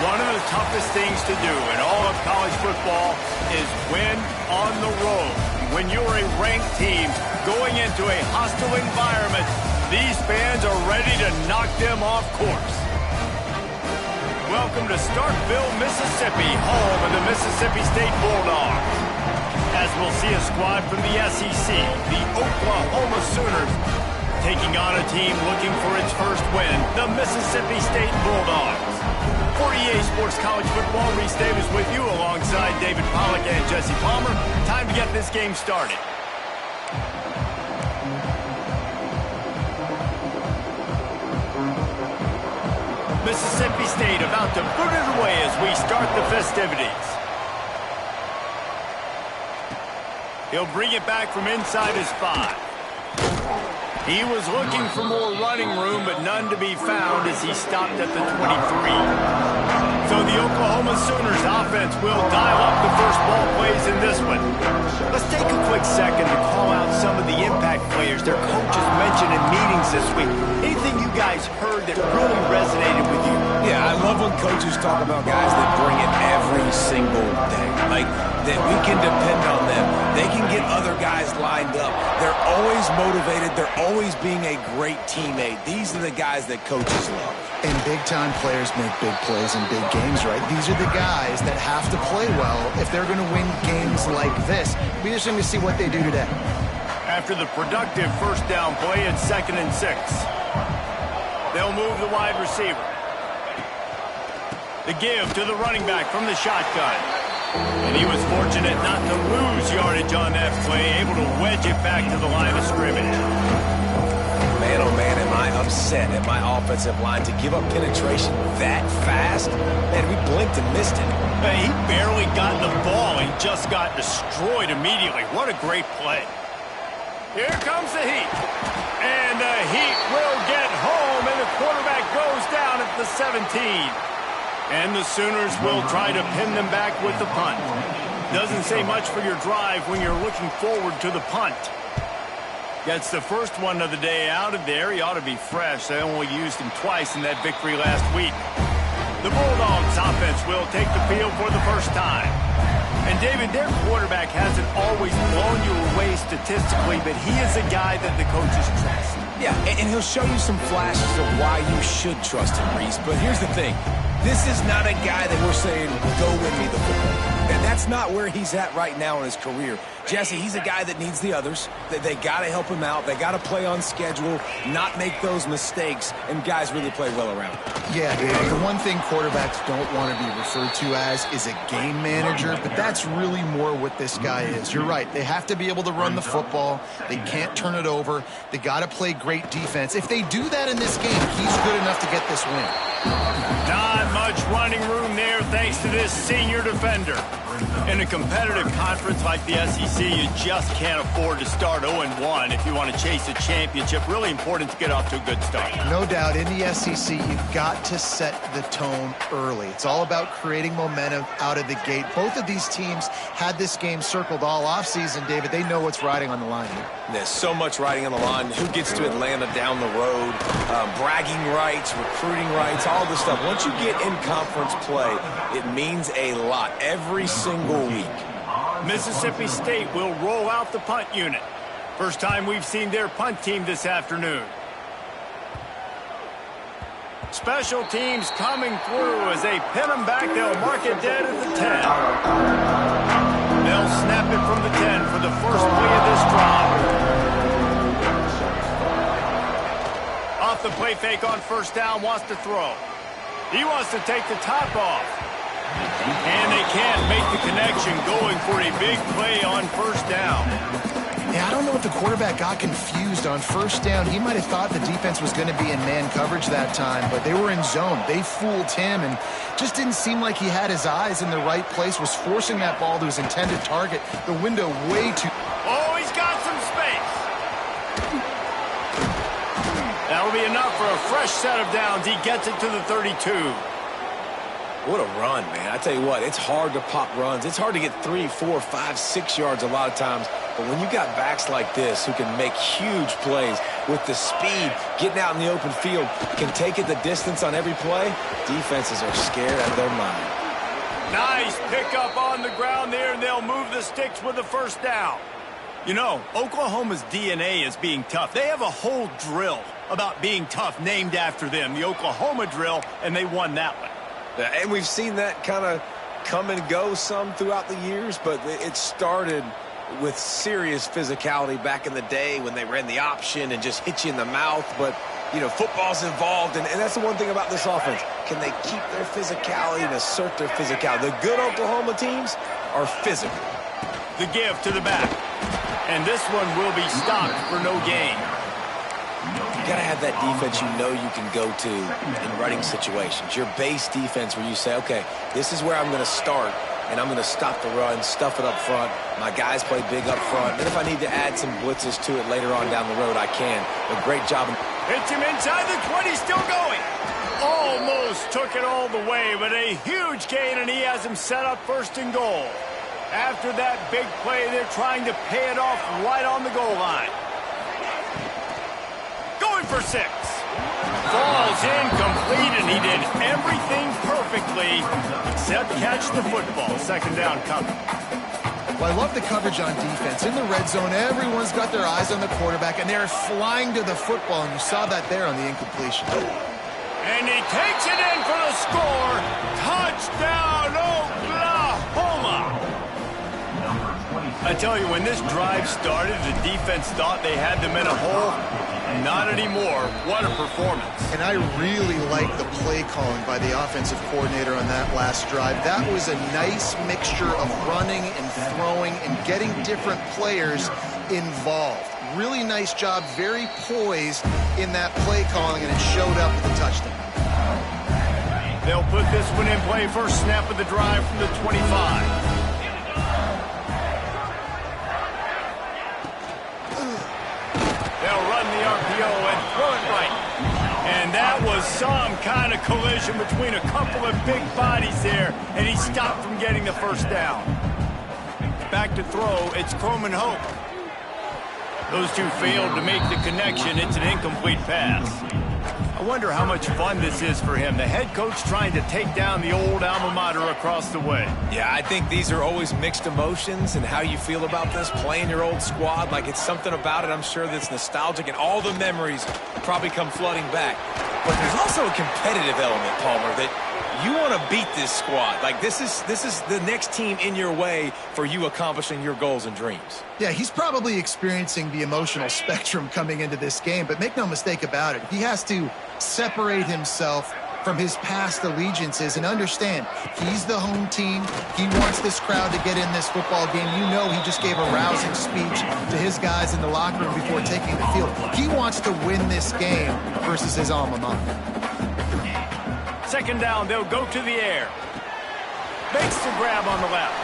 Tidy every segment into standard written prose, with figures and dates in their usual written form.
One of the toughest things to do in all of college football is win on the road. When you're a ranked team going into a hostile environment, these fans are ready to knock them off course. Welcome to Starkville, Mississippi, home of the Mississippi State Bulldogs. As we'll see a squad from the SEC, the Oklahoma Sooners, taking on a team looking for its first win, the Mississippi State Bulldogs. For EA Sports College Football, Reese Davis with you alongside David Pollack and Jesse Palmer. Time to get this game started. Mississippi State about to boot it away as we start the festivities. He'll bring it back from inside his 5. He was looking for more running room, but none to be found as he stopped at the 23. So the Oklahoma Sooners offense will dial up the first ball plays in this one. Let's take a quick second to call out some of the impact players their coaches mentioned in meetings this week. Anything you guys heard that really resonated with you? Yeah, I love when coaches talk about guys that bring it every single day. Like, that we can depend on them. They can get other guys lined up. They're always motivated. They're always being a great teammate. These are the guys that coaches love. And big-time players make big plays in big games, right? These are the guys that have to play well if they're going to win games like this. We're just going to see what they do today. After the productive first down play, it's 2nd and 6. They'll move the wide receiver. The give to the running back from the shotgun. And he was fortunate not to lose yardage on that play, able to wedge it back to the line of scrimmage. Man, oh man, am I upset at my offensive line to give up penetration that fast? Man, we blinked and missed it. Hey, he barely got the ball. He just got destroyed immediately. What a great play. Here comes the heat. And the heat will get home, and the quarterback goes down at the 17. And the Sooners will try to pin them back with the punt. Doesn't say much for your drive when you're looking forward to the punt. Gets the first one of the day out of there. He ought to be fresh. They only used him twice in that victory last week. The Bulldogs offense will take the field for the first time. And David, their quarterback hasn't always blown you away statistically, but he is a guy that the coaches trust. Yeah, and he'll show you some flashes of why you should trust him, Reese. But here's the thing. This is not a guy that we're saying, go win me the football. And that's not where he's at right now in his career. Jesse, he's a guy that needs the others. They got to help him out. They got to play on schedule, not make those mistakes, and guys really play well around him. Yeah, David, the one thing quarterbacks don't want to be referred to as is a game manager, but that's really more what this guy is. You're right. They have to be able to run the football. They can't turn it over. They got to play great defense. If they do that in this game, he's good enough to get this win. Not much running room there thanks to this senior defender. In a competitive conference like the SEC, you just can't afford to start 0-1 if you want to chase a championship. Really important to get off to a good start. No doubt, in the SEC, you've got to set the tone early. It's all about creating momentum out of the gate. Both of these teams had this game circled all offseason, David. They know what's riding on the line here. There's so much riding on the line. Who gets to Atlanta down the road? Bragging rights, recruiting rights, all this stuff. Once you get in conference play, it means a lot every single week. Mississippi State will roll out the punt unit. First time we've seen their punt team this afternoon. Special teams coming through as they pin them back. They'll mark it dead at the 10. They'll snap it from the 10 for the first play of this drive. Off the play fake on first down, wants to throw. He wants to take the top off. And they can't make the connection, going for a big play on first down. Yeah, I don't know if the quarterback got confused on first down. He might have thought the defense was going to be in man coverage that time, but they were in zone. They fooled him and just didn't seem like he had his eyes in the right place, was forcing that ball to his intended target. The window way too... Oh, he's got some space. That'll be enough for a fresh set of downs. He gets it to the 32. What a run, man. I tell you what, it's hard to pop runs. It's hard to get 3, 4, 5, 6 yards a lot of times. But when you got backs like this who can make huge plays with the speed, getting out in the open field, can take it the distance on every play, defenses are scared out of their mind. Nice pickup on the ground there, and they'll move the sticks with the first down. You know, Oklahoma's DNA is being tough. They have a whole drill about being tough named after them, the Oklahoma drill, and they won that one. And we've seen that kind of come and go some throughout the years, but it started with serious physicality back in the day when they ran the option and just hit you in the mouth. But, you know, football's involved, and that's the one thing about this offense. Can they keep their physicality and assert their physicality? The good Oklahoma teams are physical. The give to the back. And this one will be stopped for no gain. You got to have that defense you know you can go to in running situations. Your base defense where you say, okay, this is where I'm going to start, and I'm going to stop the run, stuff it up front. My guys play big up front. And if I need to add some blitzes to it later on down the road, I can. But great job. Hits him inside the 20, still going. Almost took it all the way, but a huge gain, and he has him set up first and goal. After that big play, they're trying to pay it off right on the goal line. Going for 6. Falls incomplete, and he did everything perfectly except catch the football. Second down coming. Well, I love the coverage on defense. In the red zone, everyone's got their eyes on the quarterback, and they're flying to the football, and you saw that there on the incompletion. And he takes it in for the score. Touchdown, Oklahoma! I tell you, when this drive started, the defense thought they had them in a hole. Not anymore. What a performance. And I really like the play calling by the offensive coordinator on that last drive. That was a nice mixture of running and throwing and getting different players involved. Really nice job, very poised in that play calling, and it showed up with a touchdown. They'll put this one in play. First snap of the drive from the 25. They'll run the RPO and throw it right. And that was some kind of collision between a couple of big bodies there, and he stopped from getting the first down. Back to throw, it's Croman Hope. Those two failed to make the connection. It's an incomplete pass. I wonder how much fun this is for him. The head coach trying to take down the old alma mater across the way. Yeah, I think these are always mixed emotions and how you feel about this, playing your old squad. Like, it's something about it, I'm sure, that's nostalgic, and all the memories probably come flooding back. But there's also a competitive element, Palmer, that you want to beat this squad. Like, this is the next team in your way for you accomplishing your goals and dreams. Yeah, he's probably experiencing the emotional spectrum coming into this game, but make no mistake about it. He has to separate himself from his past allegiances and understand he's the home team. He wants this crowd to get in this football game. You know, he just gave a rousing speech to his guys in the locker room before taking the field. He wants to win this game versus his alma mater. Second down, they'll go to the air. Makes the grab on the left.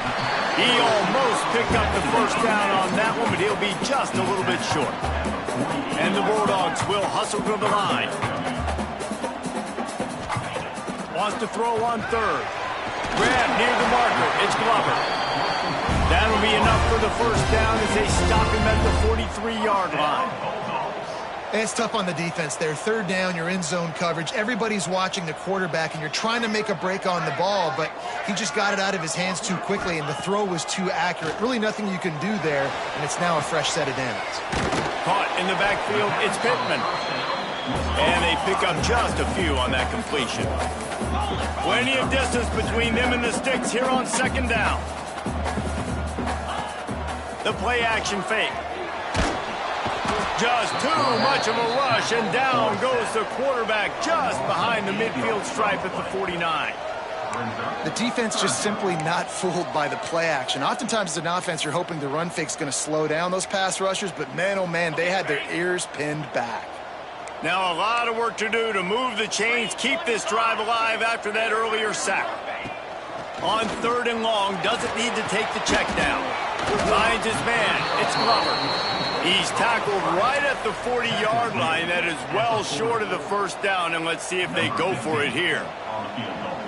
He almost picked up the first down on that one, but he'll be just a little bit short. And the Bulldogs will hustle to the line. Wants to throw on third. Grab near the marker. It's Glover. That'll be enough for the first down as they stop him at the 43-yard line. And it's tough on the defense there. Third down, you're in zone coverage. Everybody's watching the quarterback, and you're trying to make a break on the ball, but he just got it out of his hands too quickly, and the throw was too accurate. Really nothing you can do there, and it's now a fresh set of downs. Caught in the backfield, it's Pittman. And they pick up just a few on that completion. Plenty of distance between them and the sticks here on second down. The play action fake. Just too much of a rush, and down goes the quarterback just behind the midfield stripe at the 49. The defense just simply not fooled by the play action. Oftentimes as an offense, you're hoping the run fake's going to slow down those pass rushers, but man, oh man, they had their ears pinned back. Now a lot of work to do to move the chains, keep this drive alive after that earlier sack. On third and long, doesn't need to take the check down. Finds his man, it's Glover. He's tackled right at the 40-yard line. That is well short of the first down, and let's see if they go for it here.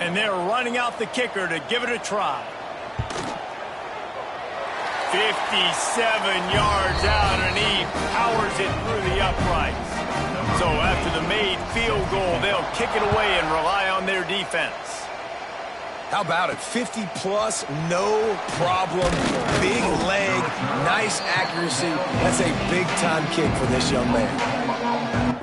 And they're running out the kicker to give it a try. 57 yards out, and he powers it through the uprights. So after the made field goal, they'll kick it away and rely on their defense. How about it? 50-plus, no problem. Big leg, nice accuracy. That's a big-time kick for this young man.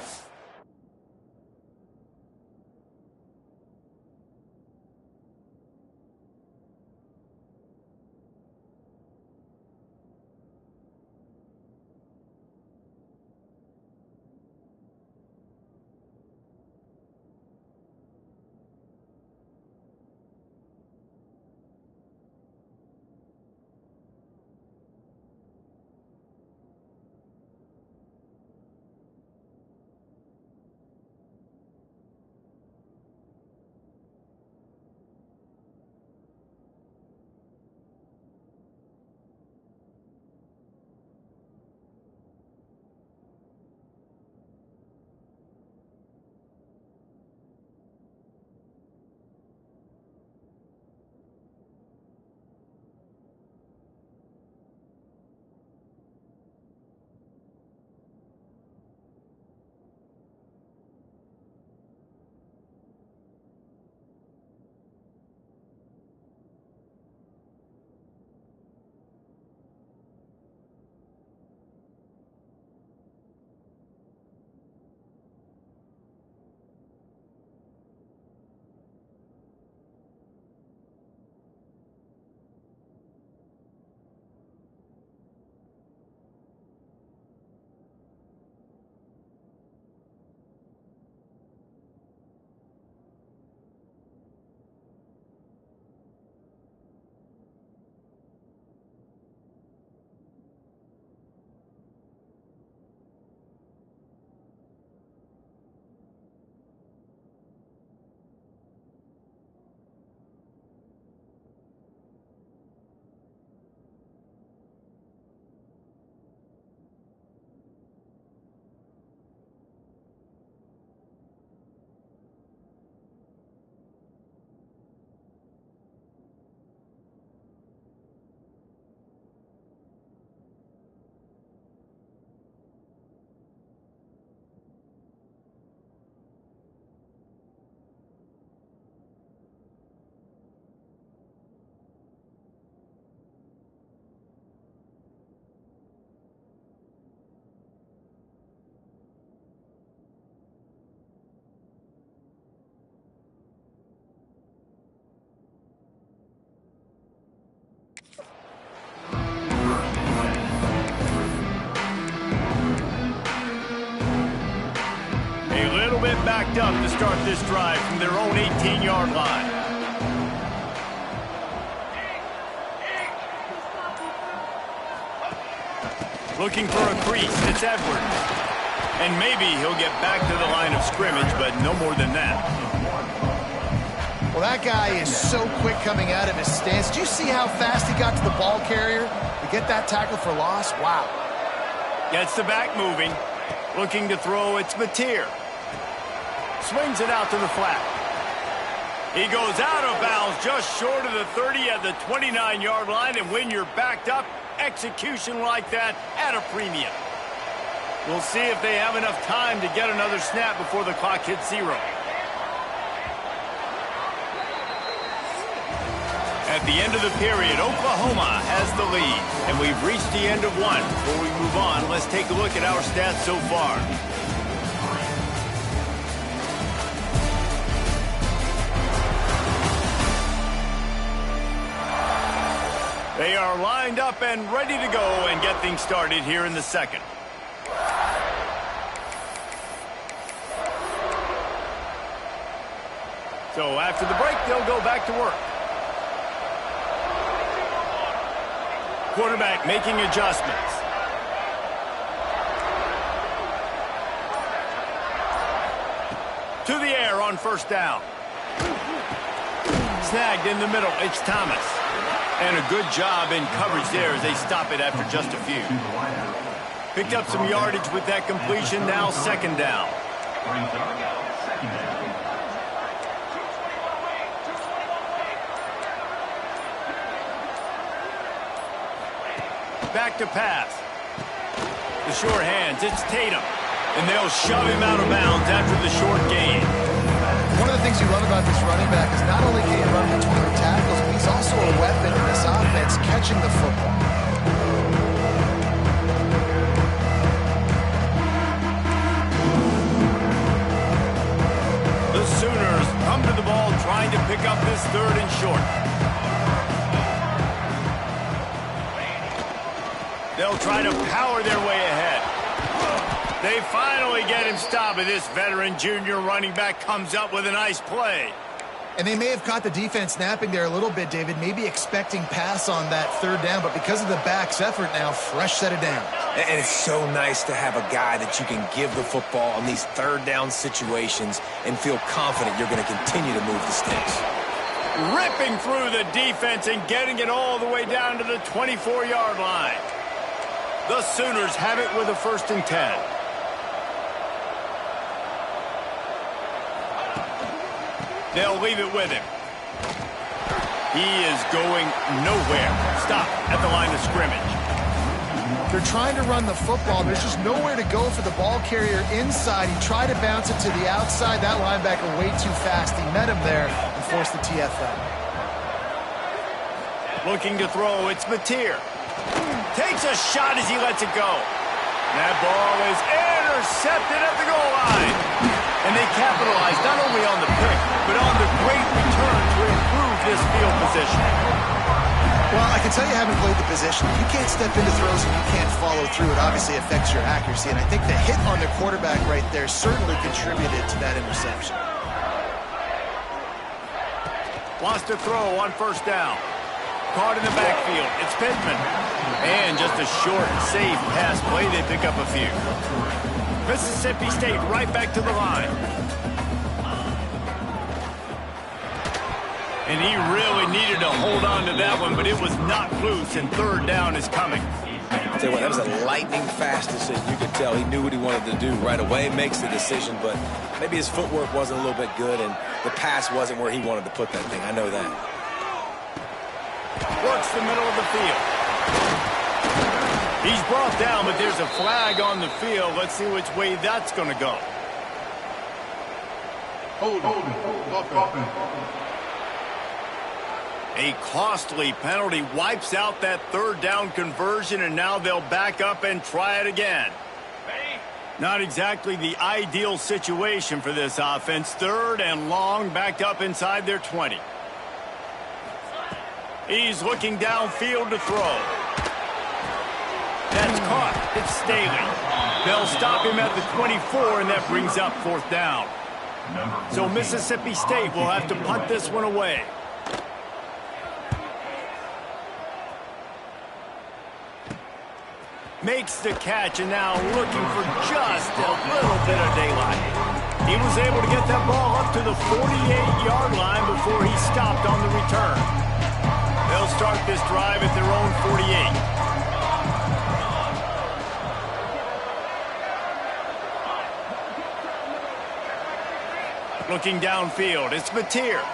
Backed up to start this drive from their own 18-yard line. Looking for a crease, it's Edwards. And maybe he'll get back to the line of scrimmage, but no more than that. Well, that guy is so quick coming out of his stance. Did you see how fast he got to the ball carrier to get that tackle for loss? Wow. Gets the back moving. Looking to throw, it's Mateer. Swings it out to the flat. He goes out of bounds just short of the 30 at the 29-yard line, and when you're backed up, execution like that at a premium. We'll see if they have enough time to get another snap before the clock hits 0. At the end of the period, Oklahoma has the lead, and we've reached the end of one. Before we move on, let's take a look at our stats so far. They are lined up and ready to go and get things started here in the second. So after the break, they'll go back to work. Quarterback making adjustments. To the air on first down. Snagged in the middle, it's Thomas. And a good job in coverage there as they stop it after just a few. Picked up some yardage with that completion, now second down. Back to pass. The short hands, it's Tatum. And they'll shove him out of bounds after the short gain. One of the things you love about this running back is not only can he run between the tackles, but he's also a weapon in this offense, catching the football. The Sooners come to the ball trying to pick up this 3rd and short. They'll try to power their way ahead. They finally get him stopped, and this veteran junior running back comes up with a nice play. And they may have caught the defense napping there a little bit, David, maybe expecting pass on that 3rd down, but because of the back's effort now, fresh set of down. And it's so nice to have a guy that you can give the football on these 3rd down situations and feel confident you're going to continue to move the sticks. Ripping through the defense and getting it all the way down to the 24-yard line. The Sooners have it with a 1st and 10. They'll leave it with him. He is going nowhere. Stop at the line of scrimmage. They're trying to run the football. There's just nowhere to go for the ball carrier inside. He tried to bounce it to the outside. That linebacker way too fast. He met him there and forced the TFL. Looking to throw. It's Mateer. Takes a shot as he lets it go. That ball is intercepted at the goal line. And they capitalize not only on the pick, but on the great return to improve this field position. Well, I can tell you haven't played the position. You can't step into throws and you can't follow through. It obviously affects your accuracy. And I think the hit on the quarterback right there certainly contributed to that interception. Wants to throw on 1st down. Caught in the backfield. It's Pittman. And just a short, safe pass play. They pick up a few. Mississippi State right back to the line. And he really needed to hold on to that one, but it was not loose, and 3rd down is coming. I'll tell you what, that was a lightning-fast decision. You could tell he knew what he wanted to do right away, makes the decision, but maybe his footwork wasn't a little bit good, and the pass wasn't where he wanted to put that thing. I know that. Works the middle of the field. He's brought down, but there's a flag on the field. Let's see which way that's going to go. Hold it. A costly penalty wipes out that 3rd down conversion, and now they'll back up and try it again. Not exactly the ideal situation for this offense. 3rd and long, backed up inside their 20. He's looking downfield to throw. That's caught. It's Staley. They'll stop him at the 24, and that brings up 4th down. So Mississippi State will have to punt this one away. Makes the catch, and now looking for just a little bit of daylight. He was able to get that ball up to the 48-yard line before he stopped on the return. They'll start this drive at their own 48. Looking downfield, it's Mateer.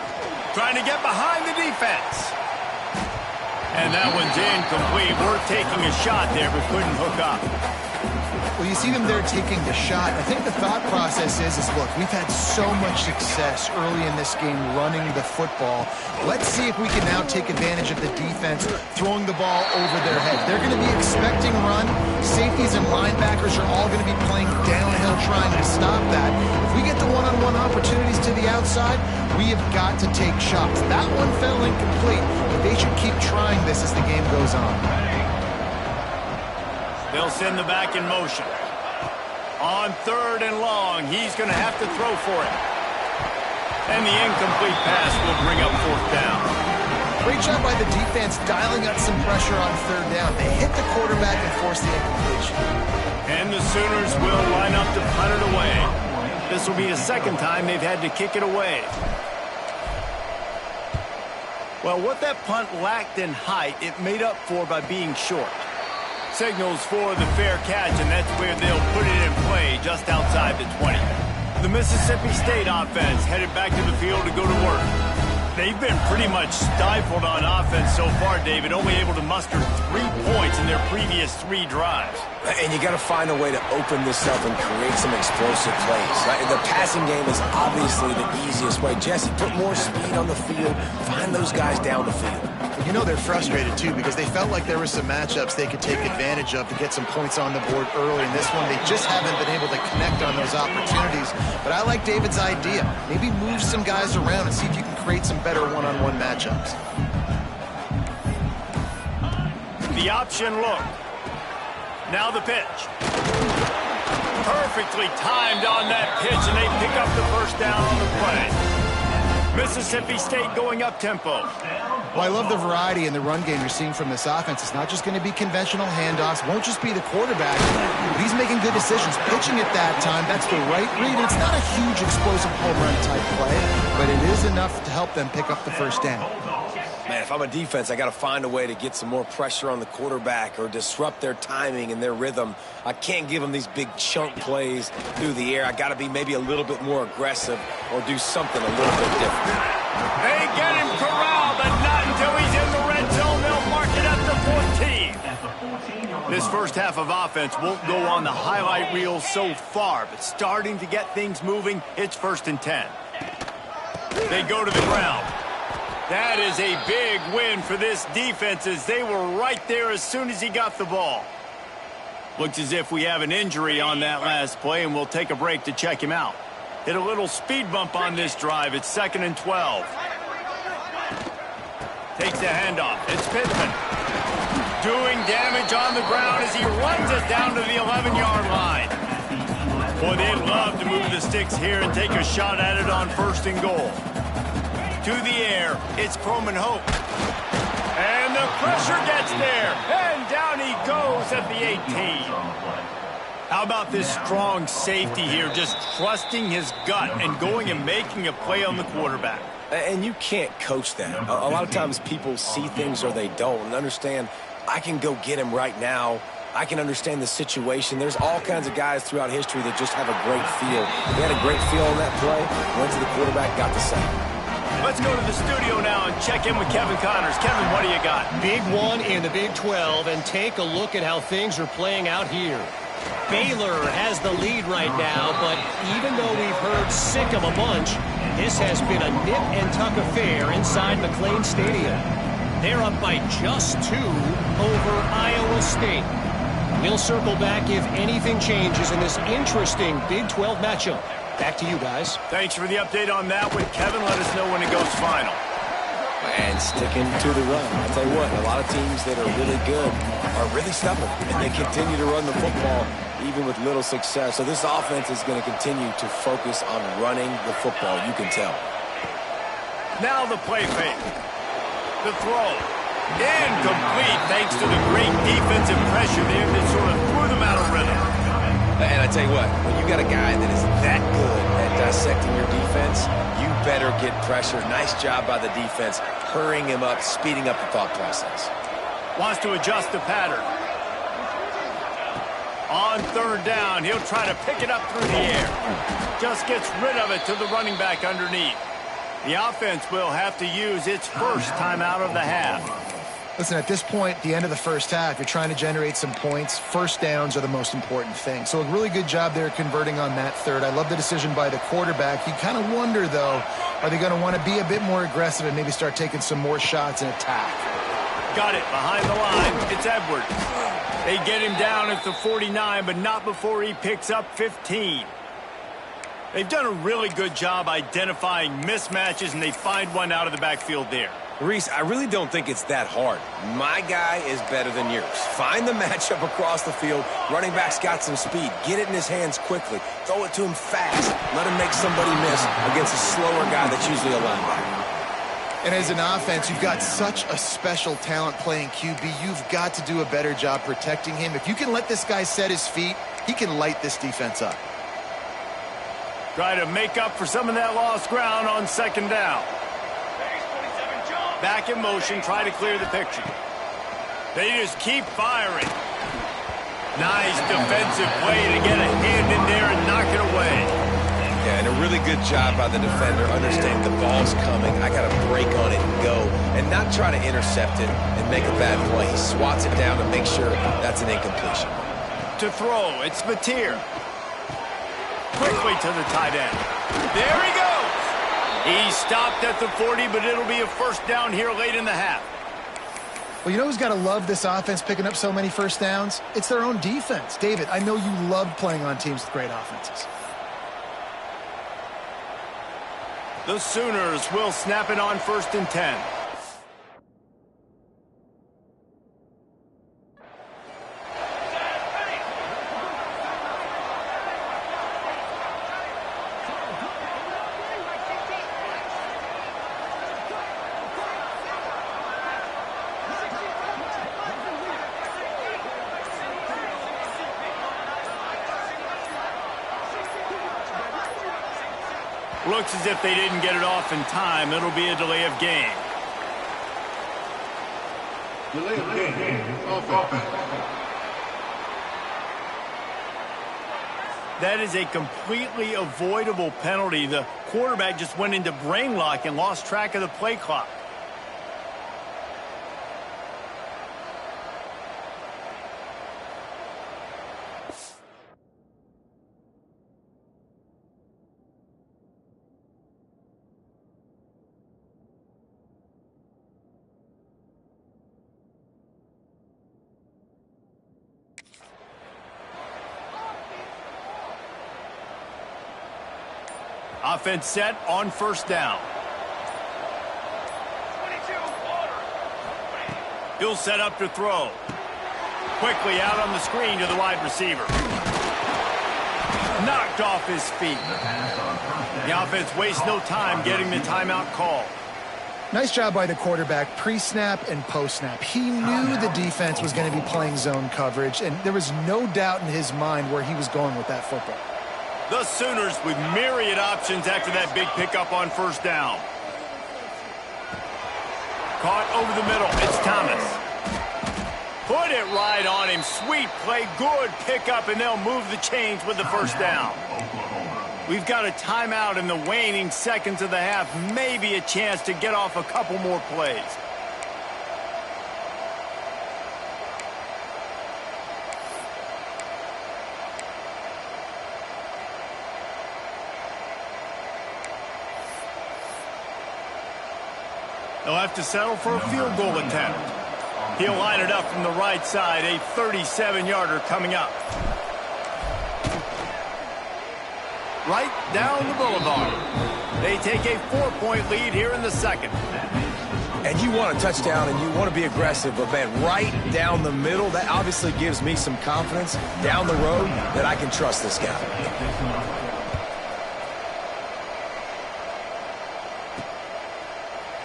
Trying to get behind the defense. And that one's incomplete. We're taking a shot there, but couldn't hook up. Well, you see them there taking the shot. I think the thought process is look, we've had so much success early in this game running the football. Let's see if we can now take advantage of the defense throwing the ball over their head. They're going to be expecting run. Safeties and linebackers are all going to be playing downhill trying to stop that. If we get the one-on-one opportunities to the outside, we have got to take shots. That one fell incomplete, but they should keep trying this as the game goes on. They'll send the back in motion. On 3rd and long, he's going to have to throw for it. And the incomplete pass will bring up 4th down. Great job by the defense dialing up some pressure on 3rd down. They hit the quarterback and force the incompletion. And the Sooners will line up to punt it away. This will be the 2nd time they've had to kick it away. Well, what that punt lacked in height, it made up for by being short. Signals for the fair catch, and that's where they'll put it in play, just outside the 20. The Mississippi State offense headed back to the field to go to work. They've been pretty much stifled on offense so far, David, only able to muster 3 points in their previous 3 drives. And you got to find a way to open this up and create some explosive plays. The passing game is obviously the easiest way. Jesse, put more speed on the field. Find those guys down the field. You know they're frustrated, too, because they felt like there were some matchups they could take advantage of to get some points on the board early. In this one, they just haven't been able to connect on those opportunities. But I like David's idea. Maybe move some guys around and see if you can create some better one-on-one matchups. The option look. Now the pitch. Perfectly timed on that pitch, and they pick up the first down on the play. Mississippi State going up-tempo. Well, I love the variety in the run game you're seeing from this offense. It's not just going to be conventional handoffs. Won't just be the quarterback, but he's making good decisions. Pitching at that time, that's the right read. And it's not a huge explosive home run type play, but it is enough to help them pick up the first down. Man, if I'm a defense, I got to find a way to get some more pressure on the quarterback or disrupt their timing and their rhythm. I can't give them these big chunk plays through the air. I got to be maybe a little bit more aggressive or do something a little bit different. They get him corralled, but not until he's in the red zone. They'll mark it at the 14. This first half of offense won't go on the highlight reel so far, but starting to get things moving, it's 1st and 10. They go to the ground. That is a big win for this defense as they were right there as soon as he got the ball. Looks as if we have an injury on that last play, and we'll take a break to check him out. Hit a little speed bump on this drive. It's 2nd and 12. Takes the handoff. It's Pittman. Doing damage on the ground as he runs it down to the 11-yard line. Boy, they'd love to move the sticks here and take a shot at it on 1st and goal. To the air, it's Croman Hope. And the pressure gets there. And down he goes at the 18. How about this strong safety here, just trusting his gut and going and making a play on the quarterback? And you can't coach that. A lot of times people see things or they don't and understand, I can go get him right now. I can understand the situation. There's all kinds of guys throughout history that just have a great feel. They had a great feel on that play, went to the quarterback, got the sack. Let's go to the studio now and check in with Kevin Connors. Kevin, what do you got? Big one in the Big 12, and take a look at how things are playing out here. Baylor has the lead right now, but even though we've heard sick of a bunch, this has been a nip-and-tuck affair inside McLean Stadium. They're up by just 2 over Iowa State. We'll circle back if anything changes in this interesting Big 12 matchup. Back to you guys. Thanks for the update on that one, Kevin. Let us know when it goes final. And sticking to the run. I'll tell you what, a lot of teams that are really good are really stubborn, and they continue to run the football even with little success. So this offense is going to continue to focus on running the football, you can tell. Now the play fake. The throw. Incomplete thanks to the great defensive pressure there that sort of threw them out of rhythm. And I tell you what, when you got a guy that is that good at dissecting your defense, you better get pressure. Nice job by the defense, hurrying him up, speeding up the thought process. Wants to adjust the pattern. On 3rd down, he'll try to pick it up through the air. Just gets rid of it to the running back underneath. The offense will have to use its first timeout of the half. Listen, at this point, the end of the first half, you're trying to generate some points. First downs are the most important thing. So a really good job there converting on that 3rd. I love the decision by the quarterback. You kind of wonder, though, are they going to want to be a bit more aggressive and maybe start taking some more shots and attack? Got it behind the line. It's Edwards. They get him down at the 49, but not before he picks up 15. They've done a really good job identifying mismatches, and they find one out of the backfield there. Reese, I really don't think it's that hard. My guy is better than yours. Find the matchup across the field. Running back's got some speed. Get it in his hands quickly. Throw it to him fast. Let him make somebody miss against a slower guy that's usually a linebacker. And as an offense, you've got such a special talent playing QB. You've got to do a better job protecting him. If you can let this guy set his feet, he can light this defense up. Try to make up for some of that lost ground on 2nd down. Back in motion, try to clear the picture. They just keep firing. Nice defensive play to get a hand in there and knock it away. Yeah, and a really good job by the defender, understanding the ball's coming. I got to break on it and go, and not try to intercept it and make a bad play. He swats it down to make sure that's an incompletion. To throw, it's Mateer. Quickly to the tight end. There he goes. He stopped at the 40, but it'll be a first down here late in the half. Well, you know who's got to love this offense picking up so many first downs? It's their own defense. David, I know you loved playing on teams with great offenses. The Sooners will snap it on 1st and 10. Looks as if they didn't get it off in time. It'll be a delay of game. Delay of game. Offense. That is a completely avoidable penalty. The quarterback just went into brain lock and lost track of the play clock. Offense set on 1st down. He'll set up to throw. Quickly out on the screen to the wide receiver. Knocked off his feet. The offense wastes no time getting the timeout call. Nice job by the quarterback, pre-snap and post-snap. He knew the defense was going to be playing zone coverage, and there was no doubt in his mind where he was going with that football. The Sooners with myriad options after that big pickup on 1st down. Caught over the middle. It's Thomas. Put it right on him. Sweet play. Good pickup, and they'll move the chains with the 1st down. We've got a timeout in the waning seconds of the half. Maybe a chance to get off a couple more plays. They'll have to settle for a field goal attempt. He'll line it up from the right side, a 37-yarder coming up. Right down the boulevard. They take a 4-point lead here in the second. And you want a touchdown and you want to be aggressive, but man, right down the middle, that obviously gives me some confidence down the road that I can trust this guy.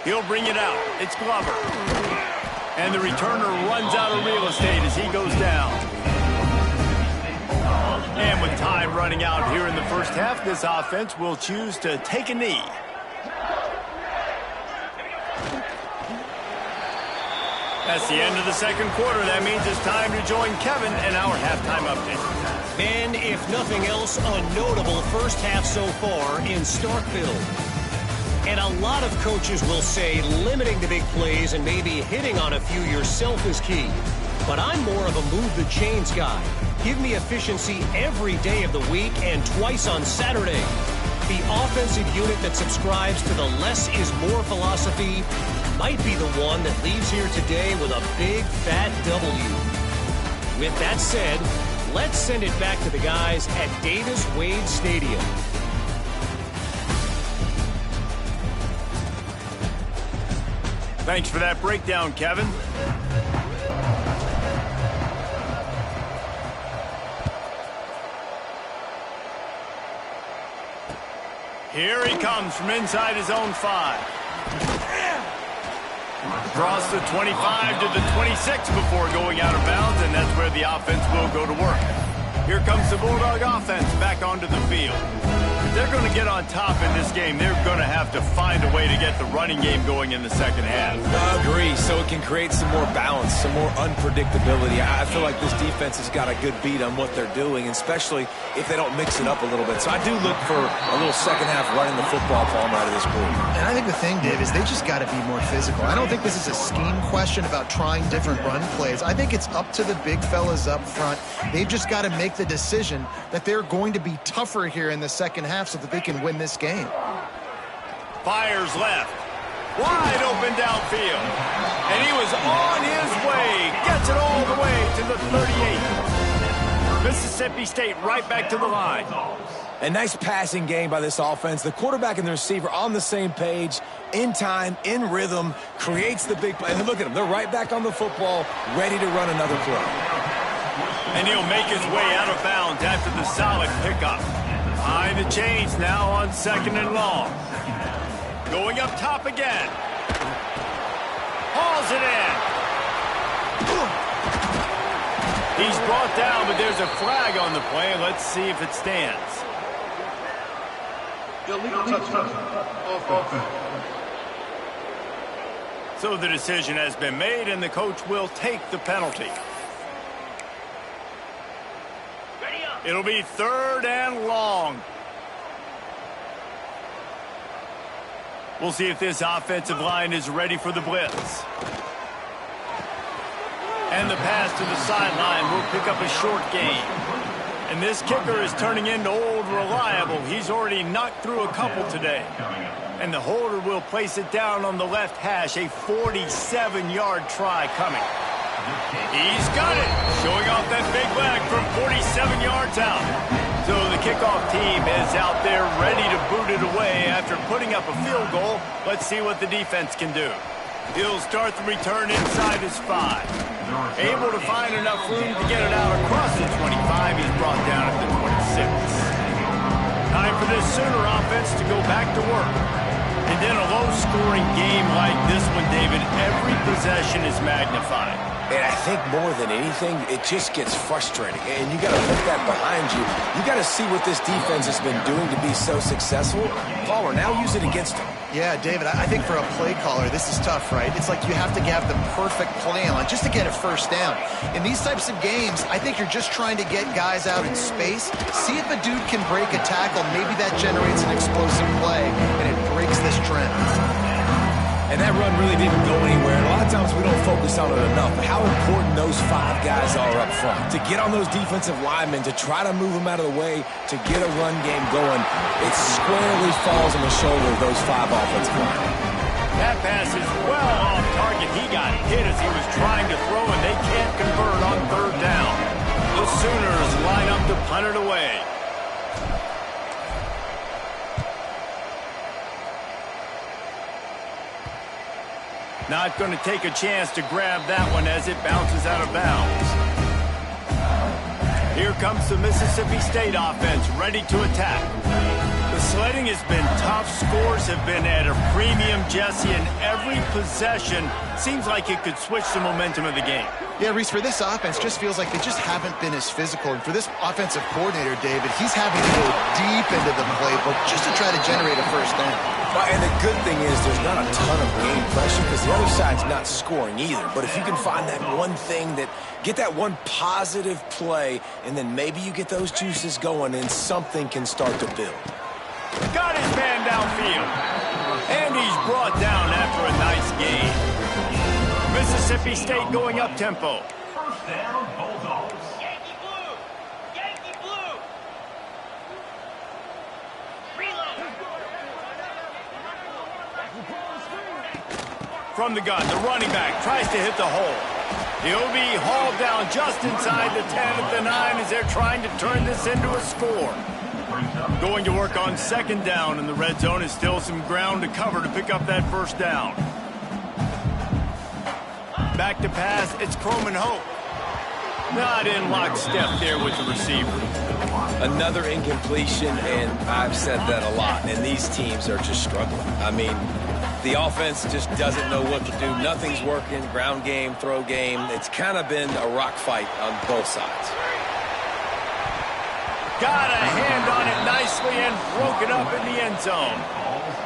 He'll bring it out. It's Glover. And the returner runs out of real estate as he goes down. And with time running out here in the first half, this offense will choose to take a knee. That's the end of the second quarter. That means it's time to join Kevin in our halftime update. And if nothing else, a notable first half so far in Starkville. And a lot of coaches will say limiting the big plays and maybe hitting on a few yourself is key. But I'm more of a move the chains guy. Give me efficiency every day of the week and twice on Saturday. The offensive unit that subscribes to the less is more philosophy might be the one that leaves here today with a big fat W. With that said, let's send it back to the guys at Davis-Wade Stadium. Thanks for that breakdown, Kevin. Here he comes from inside his own 5. Cross the 25 to the 26 before going out of bounds, and that's where the offense will go to work. Here comes the Bulldog offense back onto the field. If they're going to get on top in this game, they're going to have to find a way to get the running game going in the second half. Agree. So can create some more balance, some more unpredictability. I feel like this defense has got a good beat on what they're doing, especially if they don't mix it up a little bit. So I do look for a little second half running the football palm out of this group. And I think the thing, Dave, is they just got to be more physical. I don't think this is a scheme question about trying different run plays. I think it's up to the big fellas up front. They've just got to make the decision that they're going to be tougher here in the second half so that they can win this game. Fires left. Wide open downfield. And he was on his way. Gets it all the way to the 38. Mississippi State right back to the line. A nice passing game by this offense. The quarterback and the receiver on the same page, in time, in rhythm, creates the big play. And look at them. They're right back on the football, ready to run another play. And he'll make his way out of bounds after the solid pickup. Behind the chains now on second and long. Going up top again. Hauls it in. He's brought down, but there's a flag on the play. Let's see if it stands. So the decision has been made, and the coach will take the penalty. It'll be third and long. We'll see if this offensive line is ready for the blitz. And the pass to the sideline will pick up a short gain. And this kicker is turning into old reliable. He's already knocked through a couple today. And the holder will place it down on the left hash. A 47-yard try coming. He's got it. Showing off that big leg from 47 yards out. So the kickoff team is out there ready to boot it away after putting up a field goal. Let's see what the defense can do. He'll start the return inside his 5. Able to find enough room to get it out across the 25. He's brought down at the 26. Time for this Sooner offense to go back to work. And in a low-scoring game like this one, David, every possession is magnified. And I think more than anything, it just gets frustrating. And you got to put that behind you. You got to see what this defense has been doing to be so successful. Caller, now use it against them. Yeah, David, I think for a play caller, this is tough, right? It's like you have to have the perfect plan just to get a first down. In these types of games, I think you're just trying to get guys out in space, see if a dude can break a tackle. Maybe that generates an explosive play, and it breaks this trend. And that run really didn't go anywhere. And a lot of times we don't focus on it enough. But how important those 5 guys are up front. To get on those defensive linemen, to try to move them out of the way, to get a run game going, it squarely falls on the shoulder of those 5 offensive linemen. That pass is well off target. He got hit as he was trying to throw, and they can't convert on third down. The Sooners line up to punt it away. Not going to take a chance to grab that one as it bounces out of bounds. Here comes the Mississippi State offense ready to attack. The sledding has been tough. Scores have been at a premium, Jesse, and every possession seems like it could switch the momentum of the game. Yeah, Reese, for this offense, just feels like they just haven't been as physical. And for this offensive coordinator, David, he's having to go deep into the playbook just to try to generate a first down. And the good thing is there's not a ton of game pressure because the other side's not scoring either. But if you can find that one thing get that one positive play, and then maybe you get those juices going and something can start to build. Got his man downfield. And he's brought down after a nice gain. Mississippi State going up tempo. First down, Bulldogs. Yankee blue. Yankee blue. Reload. From the gun, the running back tries to hit the hole. He'll be hauled down just inside the 10 at the 9 as they're trying to turn this into a score. Going to work on second down, and the red zone is still some ground to cover to pick up that first down. Back to pass, it's Chrome and Hope. Not in lockstep there with the receiver. Another incompletion, and I've said that a lot, and these teams are just struggling. I mean, the offense just doesn't know what to do. Nothing's working, ground game, throw game. It's kind of been a rock fight on both sides. Got a hand on it nicely and broke it up in the end zone.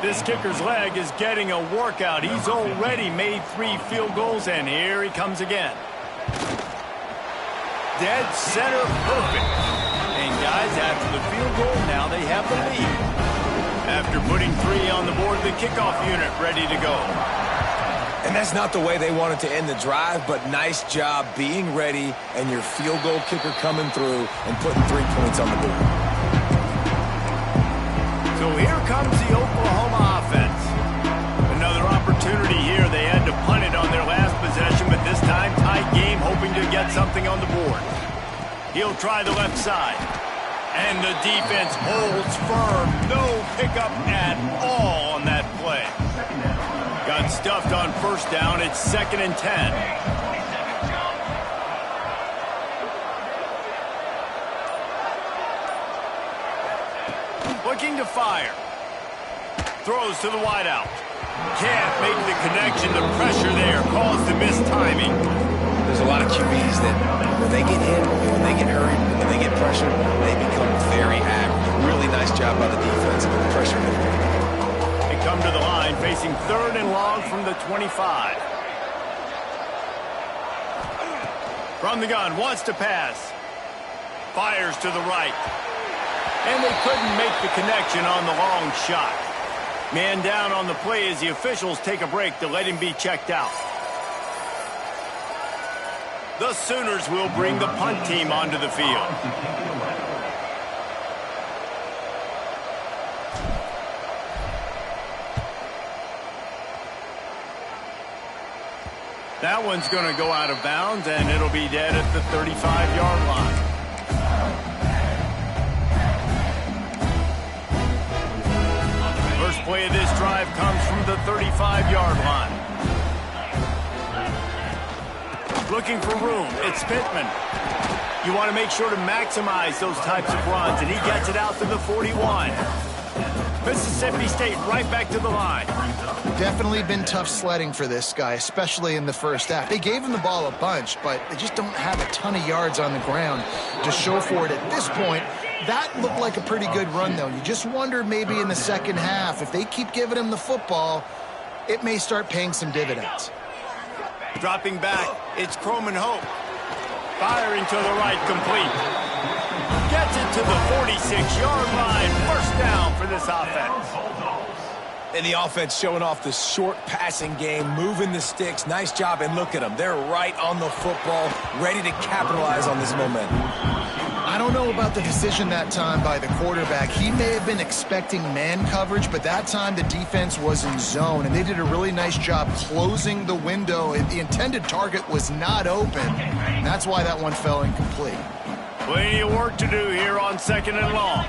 This kicker's leg is getting a workout. He's already made 3 field goals, and here he comes again. Dead center, perfect. And guys, after the field goal, now they have the lead. After putting 3 on the board, the kickoff unit ready to go. And that's not the way they wanted to end the drive, but nice job being ready and your field goal kicker coming through and putting 3 points on the board. So here comes the Oklahoma offense. Another opportunity here. They had to punt it on their last possession, but this time tight game, hoping to get something on the board. He'll try the left side. And the defense holds firm. No pickup at all on that play. Got stuffed on first down. It's 2nd and 10. Looking to fire. Throws to the wideout. Can't make the connection. The pressure there caused the mistiming. There's a lot of QBs that when they get hit, when they get hurried, when they get pressured, they become very accurate. Really nice job by the defense pressuring them. They come to the line facing 3rd and long from the 25. From the gun, wants to pass. Fires to the right. And they couldn't make the connection on the long shot. Man down on the play as the officials take a break to let him be checked out. The Sooners will bring the punt team onto the field. That one's going to go out of bounds, and it'll be dead at the 35-yard line. First play of this drive comes from the 35-yard line. Looking for room. It's Pittman. You want to make sure to maximize those types of runs, and he gets it out to the 41. Mississippi State right back to the line. Definitely been tough sledding for this guy, especially in the first half. They gave him the ball a bunch, but they just don't have a ton of yards on the ground to show for it at this point. That looked like a pretty good run, though. You just wonder maybe in the second half, if they keep giving him the football, it may start paying some dividends. Dropping back, it's Croman Hope. Firing to the right, complete. Gets it to the 46-yard line. First down for this offense. And the offense showing off the short passing game, moving the sticks. Nice job, and look at them. They're right on the football, ready to capitalize on this momentum. I don't know about the decision that time by the quarterback. He may have been expecting man coverage, but that time the defense was in zone, and they did a really nice job closing the window. The intended target was not open. That's why that one fell incomplete. Plenty of work to do here on 2nd and long.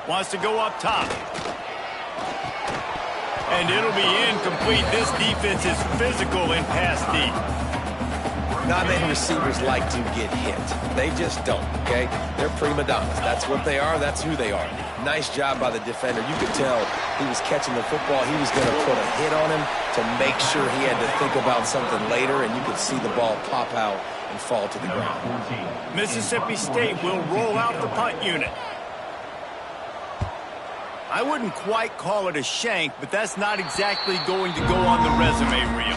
Wants to go up top. And it'll be incomplete. This defense is physical in pass deep. Not many receivers like to get hit. They just don't, okay? They're prima donnas. That's what they are. That's who they are. Nice job by the defender. You could tell he was catching the football. He was going to put a hit on him to make sure he had to think about something later, and you could see the ball pop out and fall to the ground. Mississippi State will roll out the punt unit. I wouldn't quite call it a shank, but that's not exactly going to go on the resume reel.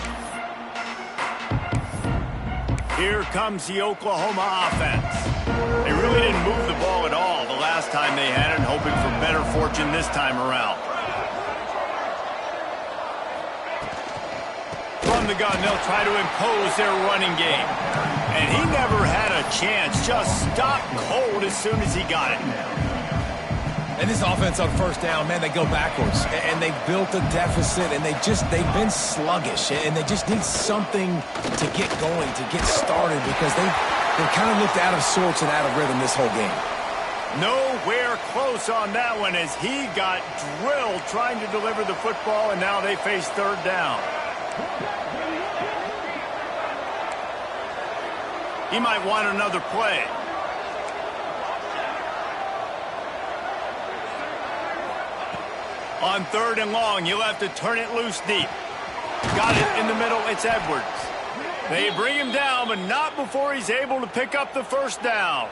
Here comes the Oklahoma offense. They really didn't move the ball at all the last time they had it, hoping for better fortune this time around. From the gun, they'll try to impose their running game. And he never had a chance, just stopped cold as soon as he got it. And this offense on first down, man, they go backwards. And they've built a deficit, and they've been sluggish. And they just need something to get going, to get started, because they've kind of looked out of sorts and out of rhythm this whole game. Nowhere close on that one as he got drilled trying to deliver the football, and now they face 3rd down. He might want another play. On 3rd and long, you'll have to turn it loose deep. Got it in the middle, it's Edwards. They bring him down, but not before he's able to pick up the first down.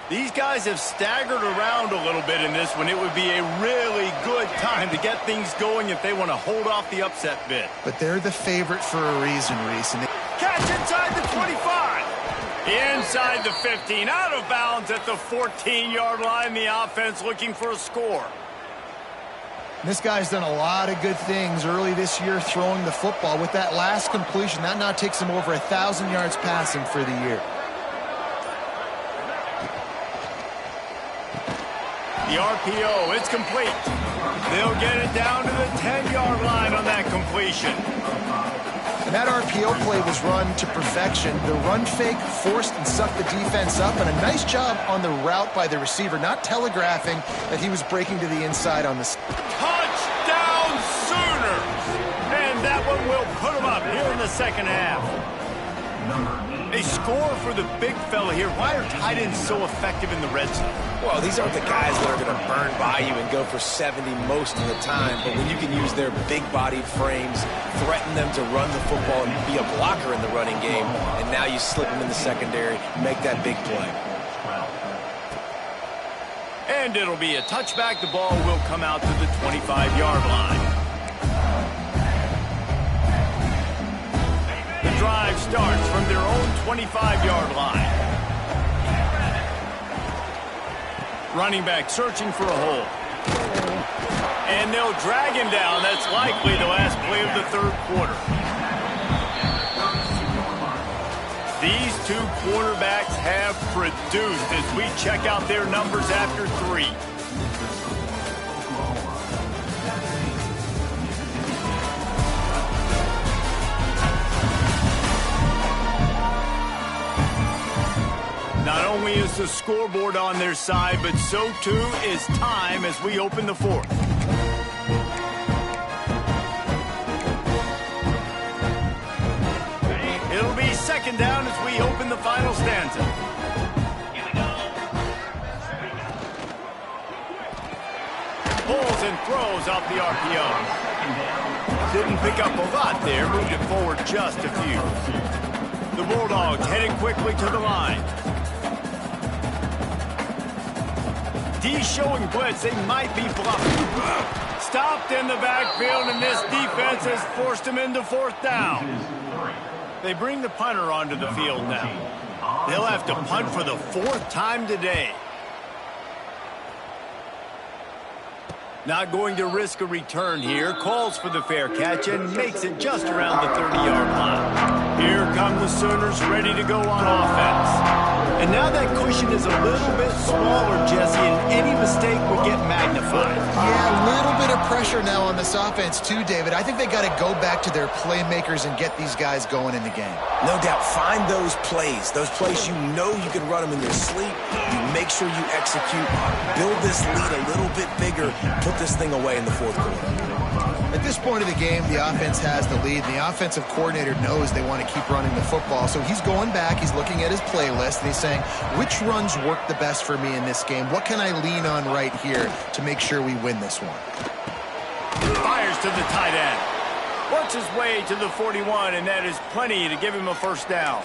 These guys have staggered around a little bit in this one. It would be a really good time to get things going if they want to hold off the upset bid. But they're the favorite for a reason, Reese. And Catch inside the 25. Inside the 15. Out of bounds at the 14-yard line. The offense looking for a score. this guy's done a lot of good things early this year throwing the football. With that last completion, that now takes him over 1,000 yards passing for the year. The RPO, it's complete. They'll get it down to the 10-yard line on that completion. And that RPO play was run to perfection. The run fake forced and sucked the defense up, and a nice job on the route by the receiver, not telegraphing that he was breaking to the inside on the... Touchdown Sooners! And that one will put them up here in the second half. A score for the big fella here. Why are tight ends so effective in the red zone? Well, these aren't the guys that are going to burn by you and go for 70 most of the time, but when you can use their big-bodied frames, threaten them to run the football and be a blocker in the running game, and now you slip them in the secondary, make that big play. And it'll be a touchback. The ball will come out to the 25-yard line. The drive starts from their own 25-yard line. Running back searching for a hole. And they'll drag him down. That's likely the last play of the third quarter. These two quarterbacks have produced as we check out their numbers after 3. Not only is the scoreboard on their side, but so too is time as we open the fourth. It'll be second down as we open the final stanza. Pulls and throws off the RPO. Didn't pick up a lot there, moved it forward just a few. The Bulldogs headed quickly to the line. D showing blitz, they might be bluffing. Stopped in the backfield, and this defense has forced him into fourth down. They bring the punter onto the field now. They'll have to punt for the 4th time today. Not going to risk a return here. Calls for the fair catch and makes it just around the 30-yard line. Here come the Sooners ready to go on offense. And now that cushion is a little bit smaller, Jesse, and any mistake would get magnified. Yeah, a little bit of pressure now on this offense too, David. I think they got to go back to their playmakers and get these guys going in the game. No doubt, find those plays you know you can run them in your sleep. You make sure you execute, build this lead a little bit bigger, put this thing away in the fourth quarter. At this point of the game, the offense has the lead. The offensive coordinator knows they want to keep running the football. So he's going back, he's looking at his playlist, and he's saying, which runs work the best for me in this game? What can I lean on right here to make sure we win this one? Fires to the tight end. Works his way to the 41, and that is plenty to give him a first down.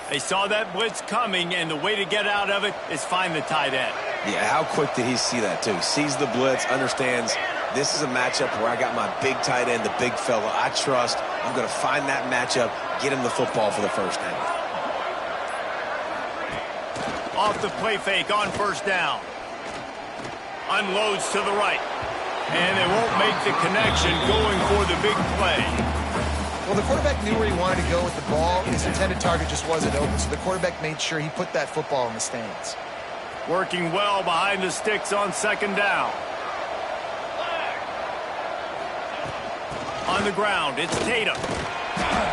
They saw that blitz coming, and the way to get out of it is find the tight end. Yeah, how quick did he see that, too? Sees the blitz, understands this is a matchup where I got my big tight end, the big fella I trust. I'm going to find that matchup, get him the football for the first down. Off the play fake on first down. Unloads to the right. And they won't make the connection going for the big play. Well, the quarterback knew where he wanted to go with the ball. His intended target just wasn't open, so the quarterback made sure he put that football in the stands. Working well behind the sticks on second down. On the ground, it's Tatum.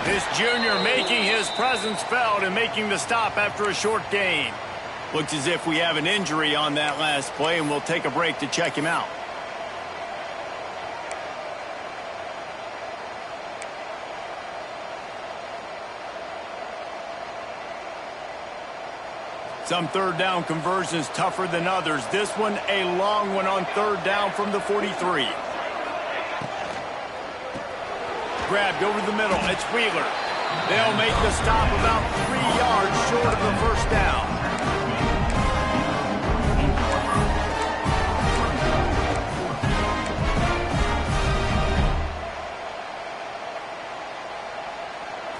This junior making his presence felt and making the stop after a short gain. Looks as if we have an injury on that last play, and we'll take a break to check him out. Some third down conversions tougher than others. This one a long one on third down from the 43. Grabbed over the middle. It's Wheeler. They'll make the stop about 3 yards short of the first down.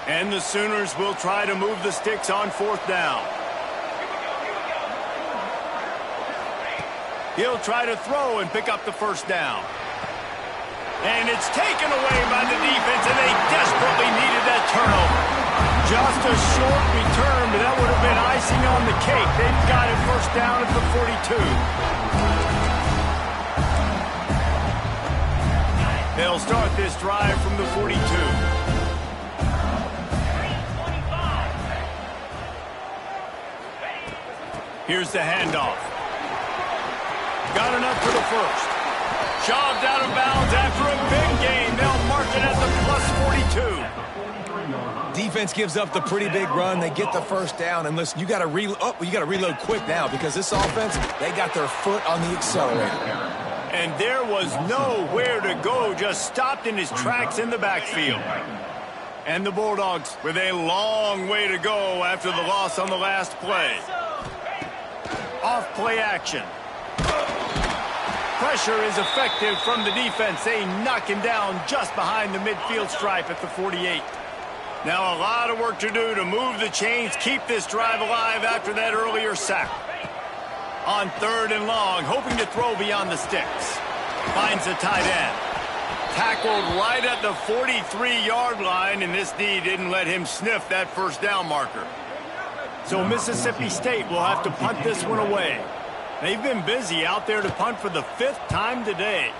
And the Sooners will try to move the sticks on 4th down. He'll try to throw and pick up the 1st down. And it's taken away by the defense, and they desperately needed that turnover. Just a short return, but that would have been icing on the cake. They've got it 1st down at the 42. They'll start this drive from the 42. Here's the handoff. Got enough for the 1st. Shoved out of bounds after a big gain. They'll mark it at the +42. Defense gives up the pretty big run. They get the 1st down. And listen, you got to reload quick now because this offense, they got their foot on the accelerator. And there was nowhere to go, just stopped in his tracks in the backfield. And the Bulldogs with a long way to go after the loss on the last play. Off play action. Pressure is effective from the defense. They knock him down just behind the midfield stripe at the 48. Now a lot of work to do to move the chains, keep this drive alive after that earlier sack. On 3rd and long, hoping to throw beyond the sticks. Finds a tight end. Tackled right at the 43-yard line, and this D didn't let him sniff that 1st down marker. So Mississippi State will have to punt this one away. They've been busy out there to punt for the 5th time today.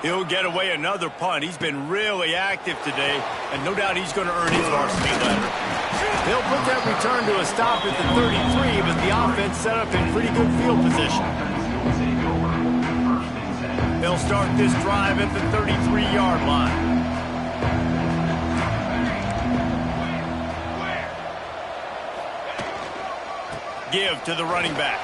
He'll get away another punt. He's been really active today, and no doubt he's going to earn his varsity letter. They'll put that return to a stop at the 33, but the offense set up in pretty good field position. They'll start this drive at the 33-yard line. Give to the running back.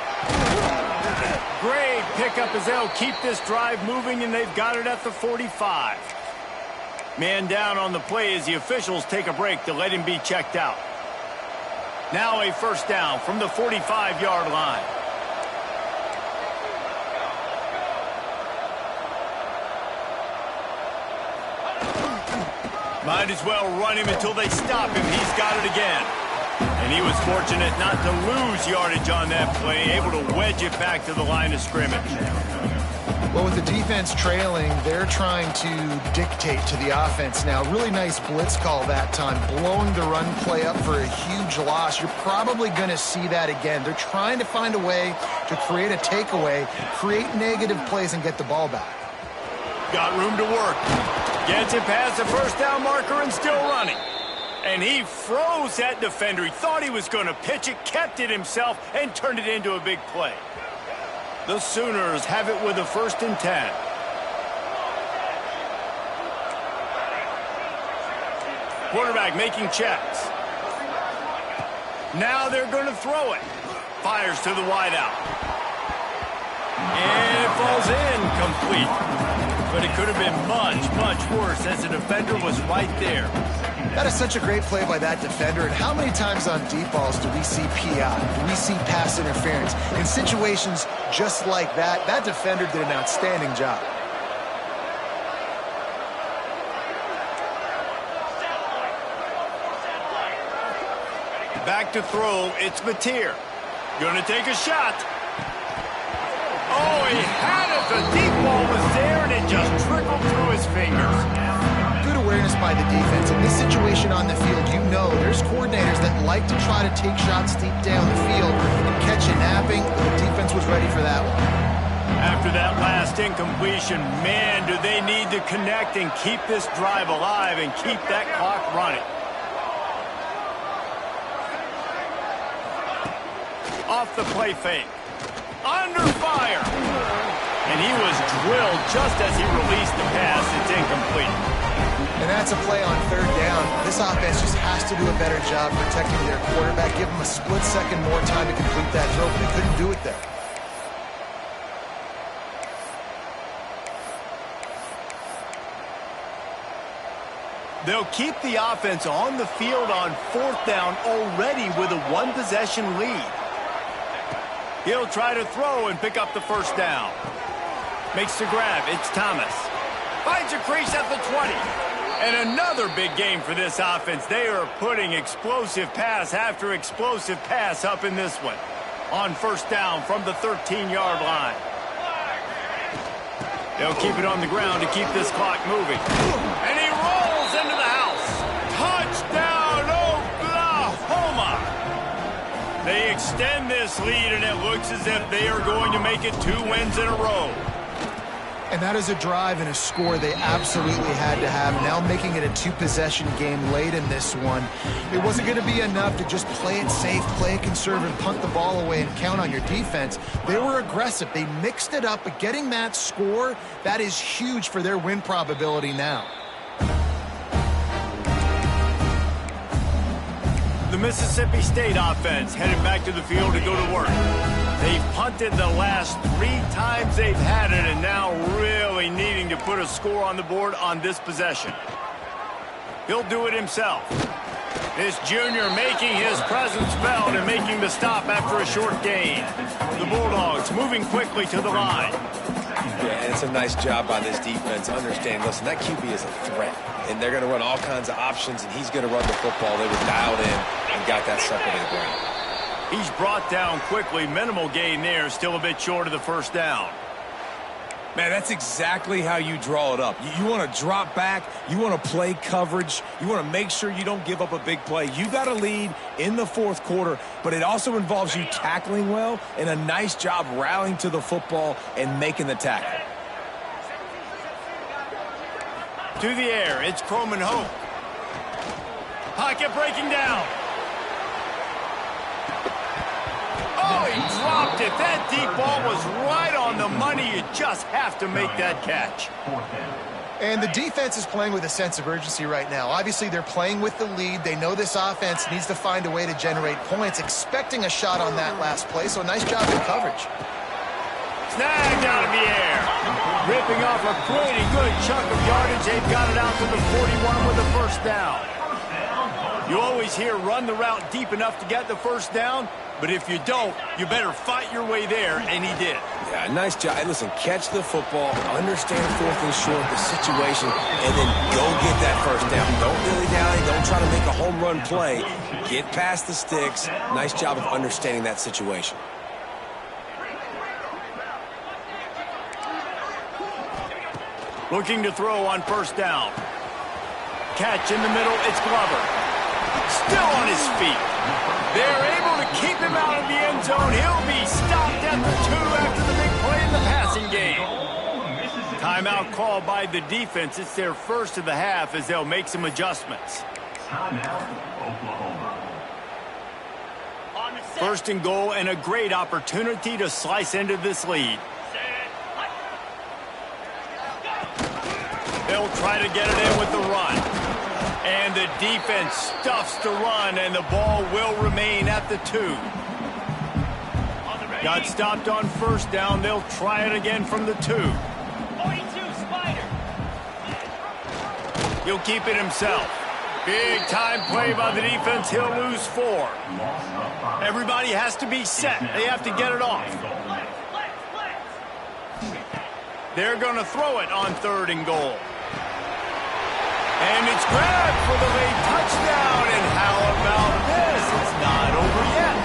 Great pickup as they'll keep this drive moving, and they've got it at the 45. Man down on the play as the officials take a break to let him be checked out. Now a 1st down from the 45-yard line. Might as well run him until they stop him. He's got it again. And he was fortunate not to lose yardage on that play, able to wedge it back to the line of scrimmage. Well, with the defense trailing, they're trying to dictate to the offense now. Really nice blitz call that time, blowing the run play up for a huge loss. You're probably going to see that again. They're trying to find a way to create a takeaway, create negative plays, and get the ball back. Got room to work. Gets it past the 1st down marker and still running. And he froze that defender. He thought he was going to pitch it, kept it himself, and turned it into a big play. The Sooners have it with a 1st and 10. Quarterback making checks. Now they're going to throw it. Fires to the wideout. And it falls in complete. But it could have been much, much worse as the defender was right there. That is such a great play by that defender. And how many times on deep balls do we see PI? Do we see pass interference? In situations just like that, that defender did an outstanding job. Back to throw, it's Mateer. Gonna take a shot. Oh, he had it. The deep ball was there, and it just trickled through his fingers. Good awareness by the defense. In this situation on the field, you know there's coordinators that like to try to take shots deep down the field and catch it napping, but the defense was ready for that one. After that last incompletion, man, do they need to connect and keep this drive alive and keep that clock running. Off the play fake. Under fire. And he was drilled just as he released the pass. It's incomplete. And that's a play on 3rd down. This offense just has to do a better job protecting their quarterback. Give him a split second more time to complete that throw, but they couldn't do it there. They'll keep the offense on the field on 4th down already with a 1-possession lead. He'll try to throw and pick up the 1st down. Makes the grab. It's Thomas. Finds a crease at the 20. And another big game for this offense. They are putting explosive pass after explosive pass up in this one. On first down from the 13-yard line. They'll keep it on the ground to keep this clock moving. And he rolls into the house. Touchdown, Oklahoma! They extend this lead, and it looks as if they are going to make it 2 wins in a row. And that is a drive and a score they absolutely had to have. Now making it a 2-possession game late in this one. It wasn't going to be enough to just play it safe, play it conservative, punt the ball away, and count on your defense. They were aggressive. They mixed it up, but getting that score, that is huge for their win probability now. The Mississippi State offense headed back to the field to go to work. They've punted the last 3 times they've had it, and now really needing to put a score on the board on this possession. He'll do it himself. This junior making his presence felt and making the stop after a short gain. The Bulldogs moving quickly to the line. Yeah, and it's a nice job by this defense understanding, listen, that QB is a threat, and they're going to run all kinds of options, and he's going to run the football. They were dialed in and got that sucker to the ground. He's brought down quickly. Minimal gain there. Still a bit short of the first down. Man, that's exactly how you draw it up. You want to drop back. You want to play coverage. You want to make sure you don't give up a big play. You got a lead in the 4th quarter, but it also involves you tackling well and a nice job rallying to the football and making the tackle. To the air, it's Croman Hope. Pocket breaking down. Oh, he dropped it. That deep ball was right on the money. You just have to make that catch. And the defense is playing with a sense of urgency right now. Obviously, they're playing with the lead. They know this offense needs to find a way to generate points, expecting a shot on that last play. So nice job in coverage. Snagged out of the air. Ripping off a pretty good chunk of yardage. They've got it out to the 41 with a first down. You always hear run the route deep enough to get the first down, but if you don't, you better fight your way there, and he did. Yeah, nice job. Hey, listen, catch the football, understand 4th and short, the situation, and then go get that first down. Don't dilly-dally. Don't try to make a home run play. Get past the sticks. Nice job of understanding that situation. Looking to throw on first down. Catch in the middle, it's Glover. Still on his feet. They're able to keep him out of the end zone. He'll be stopped at the 2 after the big play in the passing game. Timeout called by the defense. It's their first of the half as they'll make some adjustments. First and goal and a great opportunity to slice into this lead. They'll try to get it in with the run. And the defense stuffs the run, and the ball will remain at the 2. Got stopped on first down. They'll try it again from the 2. 42, Spider. He'll keep it himself. Big time play by the defense. He'll lose 4. Everybody has to be set. They have to get it off. They're going to throw it on 3rd and goal. And it's grabbed for the late touchdown. And how about this? It's not over yet.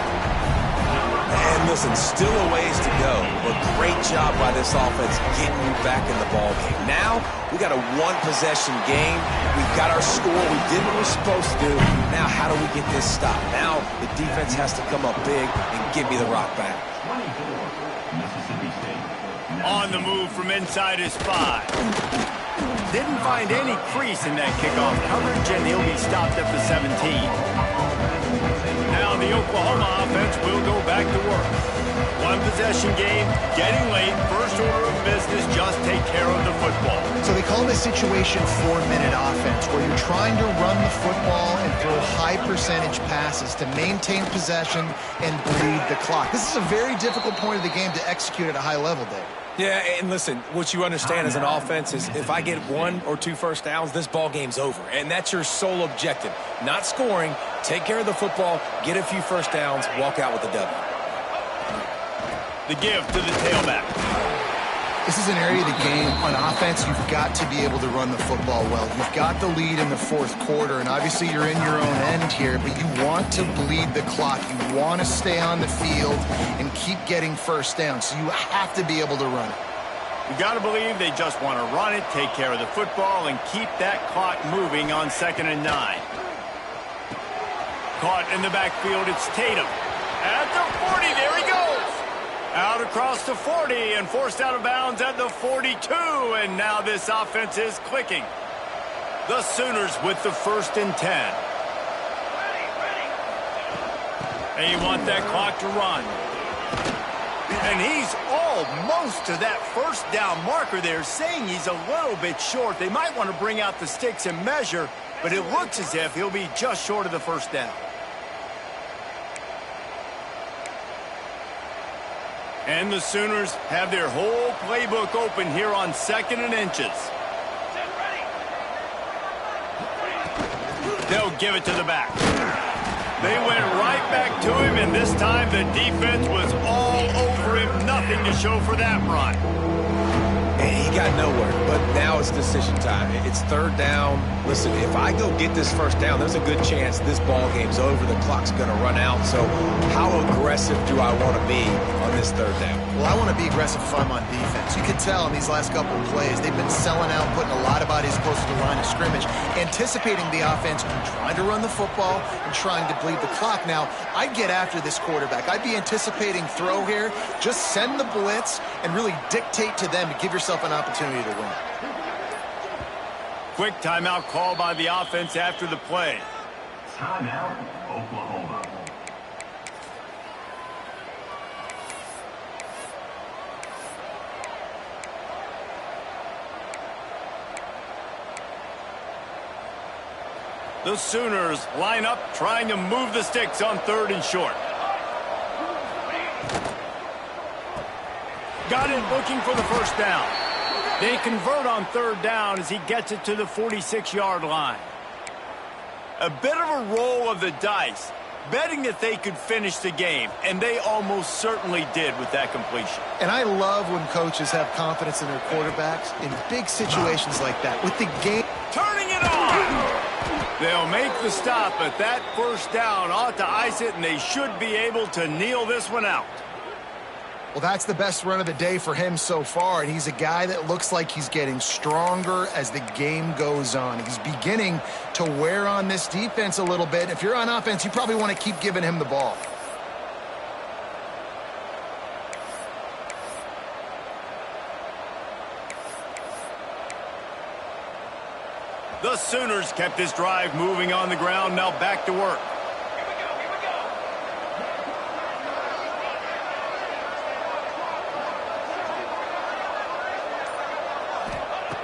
And listen, still a ways to go, but great job by this offense getting you back in the ball game. Now, we got a 1-possession game. We've got our score. We did what we're supposed to do. Now, how do we get this stopped? Now, the defense has to come up big and give me the rock back. On the move from inside his 5. Didn't find any crease in that kickoff coverage, and he'll be stopped at the 17. Now the Oklahoma offense will go back to work. 1-possession game, getting late. First order of business, just take care of the football. So they call it a situation 4-minute offense, where you're trying to run the football and throw high-percentage passes to maintain possession and bleed the clock. This is a very difficult point of the game to execute at a high level, Dave. Yeah, and listen, what you understand as an offense is if I get 1 or 2 first downs, this ball game's over. And that's your sole objective. Not scoring, take care of the football, get a few first downs, walk out with the W. The give to the tailback. This is an area of the game on offense you've got to be able to run the football well. You've got the lead in the fourth quarter, and obviously you're in your own end here, but you want to bleed the clock. You want to stay on the field and keep getting first down, so you have to be able to run it. You got to believe they just want to run it, take care of the football, and keep that clock moving on 2nd and 9. Caught in the backfield, it's Tatum. At the 40, there he goes. Out across the 40 and forced out of bounds at the 42, and now this offense is clicking. The Sooners with the 1st and 10. They want that clock to run. And he's almost to that first down marker there, saying he's a little bit short. They might want to bring out the sticks and measure, but it looks as if he'll be just short of the first down. And the Sooners have their whole playbook open here on 2nd and inches. They'll give it to the back. They went right back to him, and this time the defense was all over him. Nothing to show for that run. And he got nowhere, but now it's decision time. It's 3rd down. Listen, if I go get this 1st down, there's a good chance this ball game's over. The clock's going to run out. So how aggressive do I want to be on this 3rd down? Well, I want to be aggressive if I'm on defense. You can tell in these last couple of plays, they've been selling out, putting a lot of bodies close to the line of scrimmage, anticipating the offense, trying to run the football and trying to bleed the clock. Now, I'd get after this quarterback. I'd be anticipating throw here. Just send the blitz and really dictate to them to give yourself an opportunity to win. Quick timeout call by the offense after the play. Timeout, Oklahoma. The Sooners line up, trying to move the sticks on 3rd and short. Got it, looking for the first down. They convert on 3rd down as he gets it to the 46-yard line. A bit of a roll of the dice, betting that they could finish the game, and they almost certainly did with that completion. And I love when coaches have confidence in their quarterbacks in big situations like that. With the game Turning it on! They'll make the stop, but that first down ought to ice it, and they should be able to kneel this one out. Well, that's the best run of the day for him so far, and he's a guy that looks like he's getting stronger as the game goes on. He's beginning to wear on this defense a little bit. If you're on offense, you probably want to keep giving him the ball. The Sooners kept this drive moving on the ground, now back to work.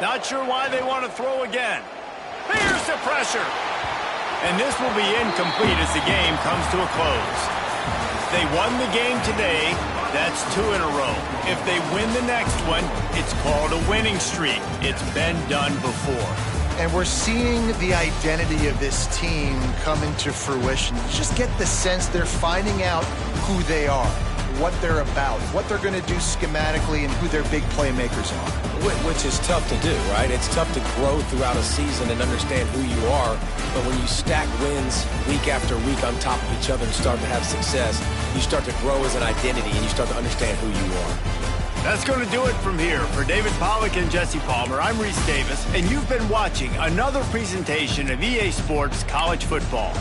Not sure why they want to throw again. Here's the pressure. And this will be incomplete as the game comes to a close. They won the game today. That's 2 in a row. If they win the next one, it's called a winning streak. It's been done before. And we're seeing the identity of this team come into fruition. You just get the sense they're finding out who they are, what they're about, what they're going to do schematically, and who their big playmakers are. Which is tough to do, right? It's tough to grow throughout a season and understand who you are. But when you stack wins week after week on top of each other and start to have success, you start to grow as an identity and you start to understand who you are. That's going to do it from here. For David Pollack and Jesse Palmer, I'm Reese Davis, and you've been watching another presentation of EA Sports College Football.